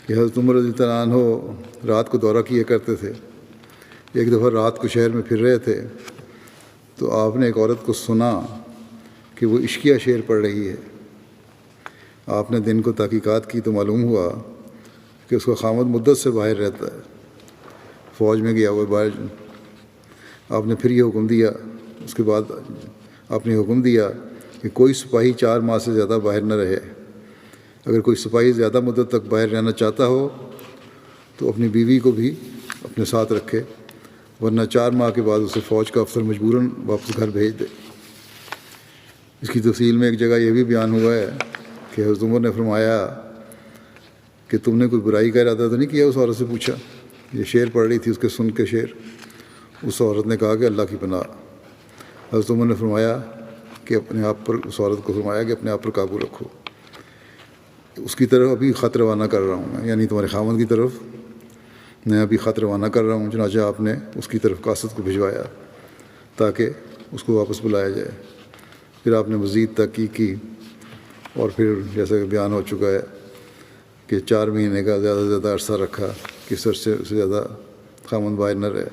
کہ حضرت عمر رضی اللہ عنہ رات کو دورہ کیا کرتے تھے۔ ایک دفعہ رات کو شہر میں پھر رہے تھے تو آپ نے ایک عورت کو سنا کہ وہ عشقیہ شعر پڑھ رہی ہے۔ آپ نے دن کو تحقیقات کی تو معلوم ہوا کہ اس کا خامد مدت سے باہر رہتا ہے، فوج میں گیا ہوا باہر۔ آپ نے پھر یہ حکم دیا، اس کے بعد آپ نے حکم دیا کہ کوئی سپاہی 4 ماہ سے زیادہ باہر نہ رہے۔ اگر کوئی سپاہی زیادہ مدت تک باہر رہنا چاہتا ہو تو اپنی بیوی کو بھی اپنے ساتھ رکھے، ورنہ 4 ماہ کے بعد اسے فوج کا افسر مجبوراً واپس گھر بھیج دے۔ اس کی تفصیل میں ایک جگہ یہ بھی بیان ہوا ہے کہ حضرت عمر نے فرمایا کہ تم نے کوئی برائی کا ارادہ تو نہیں کیا؟ اس عورت سے پوچھا، یہ شعر پڑھ رہی تھی، اس کے سن کے شعر۔ اس عورت نے کہا کہ اللہ کی پناہ۔ حضرت عمر نے فرمایا کہ اپنے آپ پر، اس عورت کو فرمایا کہ اپنے آپ پر قابو رکھو، اس کی طرف ابھی خط روانہ کر رہا ہوں میں، یعنی تمہارے خاوند کی طرف میں ابھی خط روانہ کر رہا ہوں۔ چنانچہ آپ نے اس کی طرف قاصد کو بھجوایا تاکہ اس کو واپس بلایا جائے۔ پھر آپ نے مزید تحقیق کی اور پھر جیسا کہ بیان ہو چکا ہے کہ 4 مہینے کا زیادہ سے زیادہ عرصہ رکھا کہ اس عرصے سے زیادہ خاوند باہر نہ رہے۔